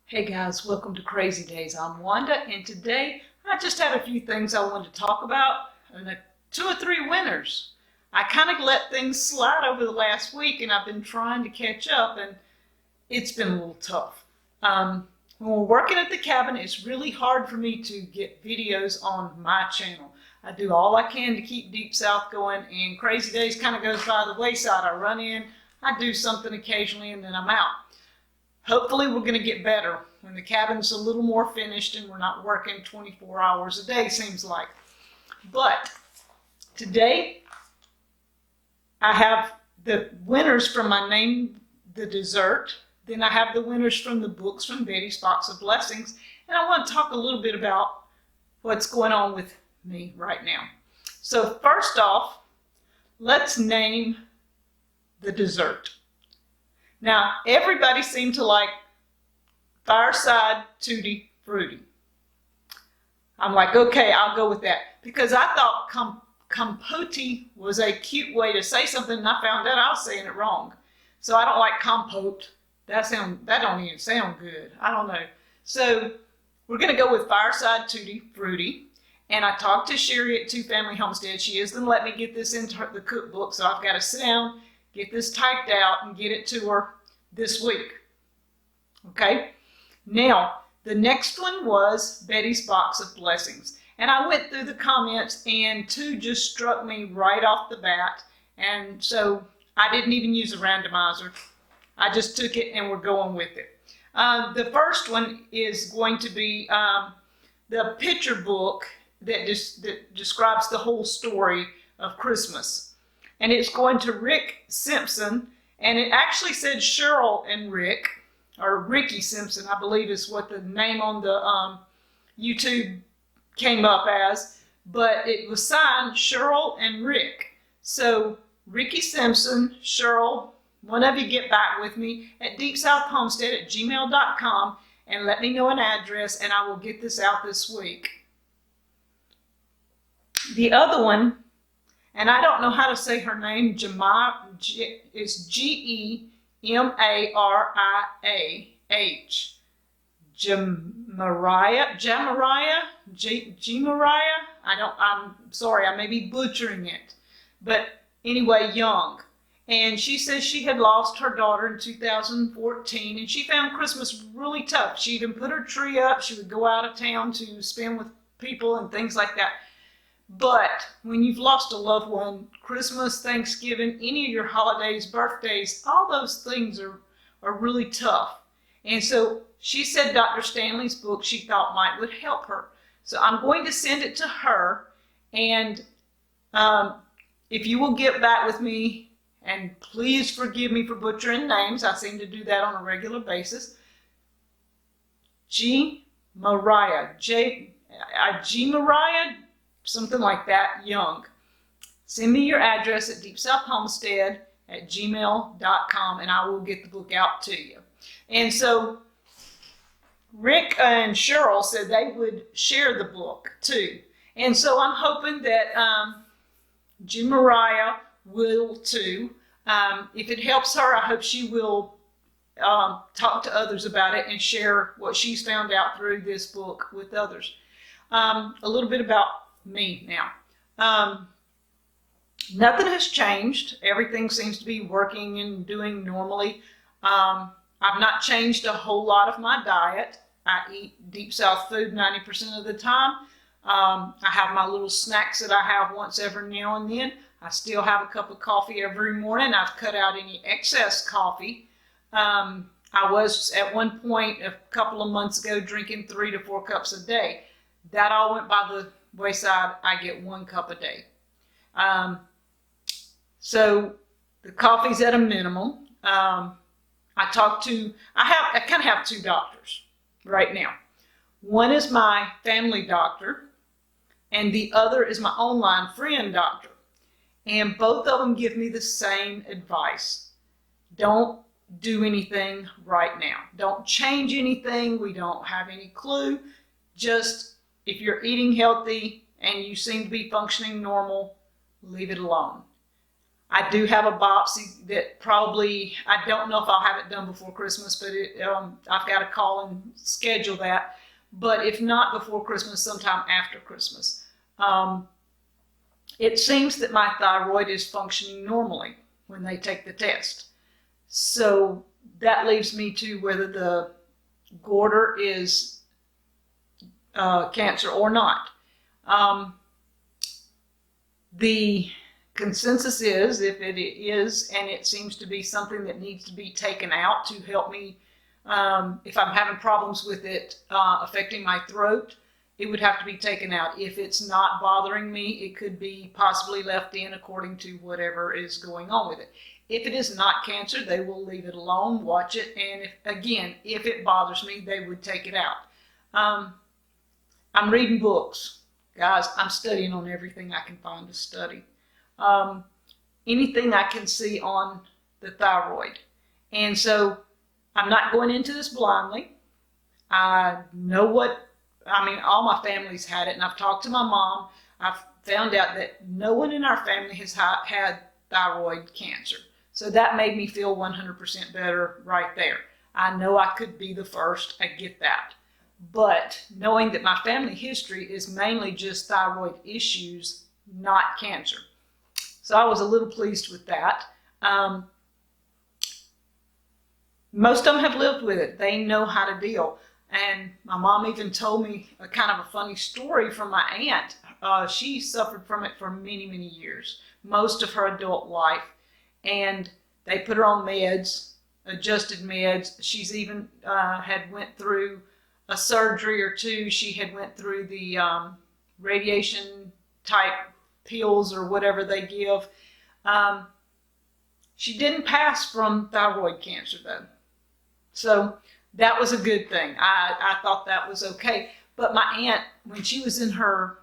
Hey guys, welcome to Crazy Days. I'm Wanda, and today I just had a few things I wanted to talk about, and 2 or 3 winners. I kind of let things slide over the last week, and I've been trying to catch up, and it's been a little tough. When we're working at the cabin, it's really hard for me to get videos on my channel. I do all I can to keep Deep South going, and Crazy Days kind of goes by the wayside. I run in, I do something occasionally, and then I'm out. Hopefully we're going to get better when the cabin's a little more finished and we're not working 24 hours a day, seems like. But today I have the winners from my Name the Dessert. Then I have the winners from the books from Betty's Box of Blessings. And I want to talk a little bit about what's going on with me right now. So first off, let's name the dessert. Now, everybody seemed to like Fireside Tutti Frutti. I'm like, okay, I'll go with that. Because I thought compote was a cute way to say something, and I found out I was saying it wrong. So I don't like compote. That don't even sound good. I don't know. So we're going to go with Fireside Tutti Frutti. And I talked to Sheryl at Two Family Homestead. She is going to let me get this into the cookbook, so I've got to sit down, get this typed out, and get it to her this week. Okay? Now, the next one was Betty's Box of Blessings. And I went through the comments, and 2 just struck me right off the bat. And so I didn't even use a randomizer. I just took it, and we're going with it. The first one is going to be the picture book that describes the whole story of Christmas. And it's going to Rick Simpson, and it actually said Sheryl and Rick, or Ricky Simpson, I believe is what the name on the YouTube came up as, but it was signed Sheryl and Rick. So Ricky Simpson, Sheryl, one of you get back with me at deepsouthhomestead@gmail.com and let me know an address, and I will get this out this week. The other one, and I don't know how to say her name, it's Gemariah, Gemariah, I'm sorry, I may be butchering it, but anyway, Young. And she says she had lost her daughter in 2014, and she found Christmas really tough. She even put her tree up. She would go out of town to spend with people and things like that. But when you've lost a loved one, Christmas, Thanksgiving, any of your holidays, birthdays, all those things are really tough. And so she said Dr. Stanley's book she thought would help her. So I'm going to send it to her. And if you will get back with me, and please forgive me for butchering names. I seem to do that on a regular basis. Gemariah, something like that, Young. Send me your address at deepsouthhomestead@gmail.com, and I will get the book out to you. And so Rick and Sheryl said they would share the book too. And so I'm hoping that Gemariah will too. If it helps her, I hope she will talk to others about it and share what she's found out through this book with others. A little bit about me now. Nothing has changed. Everything seems to be working and doing normally. I've not changed a whole lot of my diet. I eat Deep South food 90% of the time. I have my little snacks that I have once every now and then. I still have a cup of coffee every morning. I've cut out any excess coffee. I was at one point a couple of months ago drinking 3 to 4 cups a day. That all went by the wayside. I get 1 cup a day. So the coffee's at a minimum. I kind of have 2 doctors right now. One is my family doctor, and the other is my online friend doctor. And both of them give me the same advice. Don't do anything right now. Don't change anything. We don't have any clue. Just if you're eating healthy and you seem to be functioning normal, leave it alone. I do have a biopsy that probably, I don't know if I'll have it done before Christmas, but I've got to call and schedule that. But if not before Christmas, sometime after Christmas. It seems that my thyroid is functioning normally when they take the test. So that leaves me to whether the goiter is cancer or not. The consensus is, if it is, and it seems to be something that needs to be taken out to help me, if I'm having problems with it affecting my throat, it would have to be taken out. If it's not bothering me, it could be possibly left in according to whatever is going on with it. If it is not cancer, they will leave it alone, watch it, and if it bothers me, they would take it out. I'm reading books. Guys, I'm studying on everything I can find to study. Anything I can see on the thyroid. And so I'm not going into this blindly. I know all my family's had it, and I've talked to my mom. I've found out that no one in our family has had thyroid cancer. So that made me feel 100% better right there. I know I could be the first. I get that. But knowing that my family history is mainly just thyroid issues, not cancer. So I was a little pleased with that. Most of them have lived with it. They know how to deal. And my mom even told me a kind of a funny story from my aunt. She suffered from it for many, many years, most of her adult life. And they put her on meds, adjusted meds. She's even had went through a surgery or two. She had went through the radiation type pills or whatever they give. She didn't pass from thyroid cancer though. So that was a good thing. I thought that was okay. But my aunt, when she was in her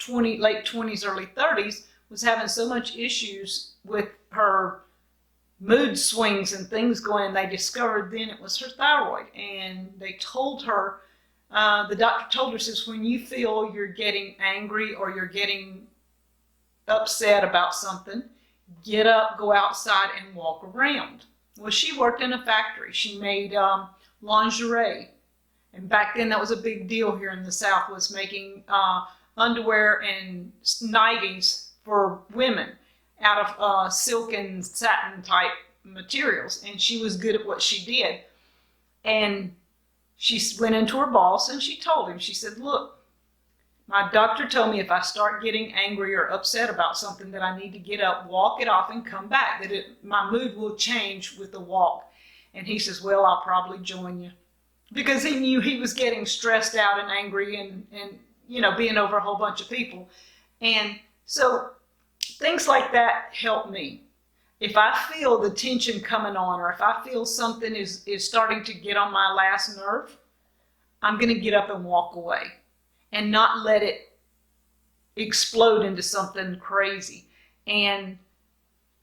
late 20s, early 30s, was having so much issues with her mood swings and things going, and they discovered then it was her thyroid. And they told her, the doctor told her, says, when you feel you're getting angry or you're getting upset about something, get up, go outside and walk around. Well, she worked in a factory. She made lingerie. And back then that was a big deal here in the South, was making underwear and nighties for women out of silk and satin type materials. And she was good at what she did. And she went into her boss and she told him, she said, look, my doctor told me if I start getting angry or upset about something that I need to get up, walk it off and come back, that my mood will change with the walk. And he says, well, I'll probably join you. Because he knew he was getting stressed out and angry and being over a whole bunch of people. And so things like that help me. If I feel the tension coming on, or if I feel something is starting to get on my last nerve, I'm going to get up and walk away and not let it explode into something crazy. And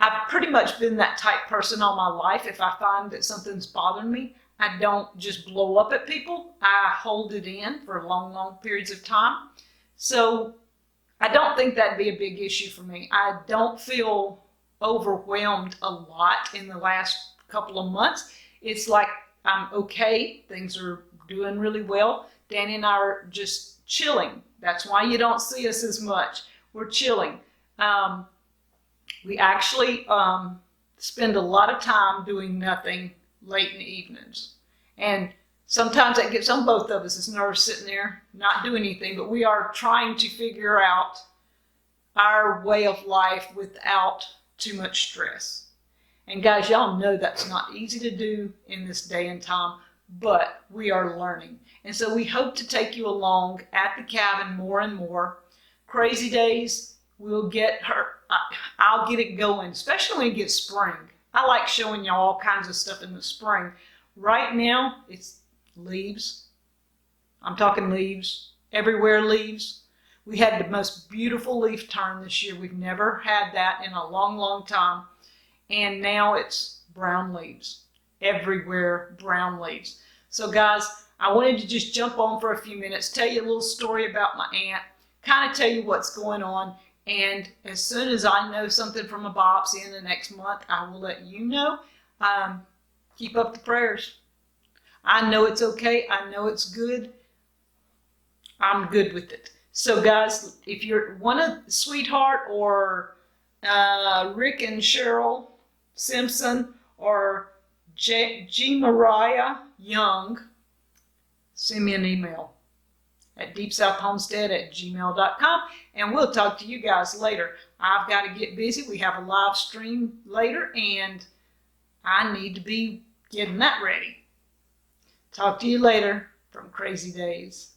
I've pretty much been that type person all my life. If I find that something's bothering me, I don't just blow up at people. I hold it in for long, long periods of time. So I don't think that'd be a big issue for me. I don't feel overwhelmed a lot in the last couple of months. It's like I'm okay. Things are doing really well. Danny and I are just chilling. That's why you don't see us as much. We're chilling. We actually spend a lot of time doing nothing late in the evenings. And sometimes that gets on both of us as nerves, sitting there not doing anything, but we are trying to figure out our way of life without too much stress. And guys, y'all know that's not easy to do in this day and time, but we are learning. And so we hope to take you along at the cabin more and more. Crazy days, we'll get her. I'll get it going, especially when it gets spring. I like showing y'all all kinds of stuff in the spring. Right now, it's leaves. I'm talking leaves. Everywhere leaves. We had the most beautiful leaf turn this year. We've never had that in a long, long time. And now it's brown leaves. Everywhere, brown leaves. So guys, I wanted to just jump on for a few minutes, tell you a little story about my aunt, kind of tell you what's going on, And as soon as I know something from a biopsy in the next month, I will let you know. Keep up the prayers. I know it's okay. I know it's good. I'm good with it. So guys, if you're one of Sweetheart or Rick and Sheryl Simpson or Gemariah Young, send me an email at deepsouthhomestead@gmail.com, and we'll talk to you guys later. I've got to get busy. We have a live stream later, and I need to be getting that ready. Talk to you later from Crazy Days.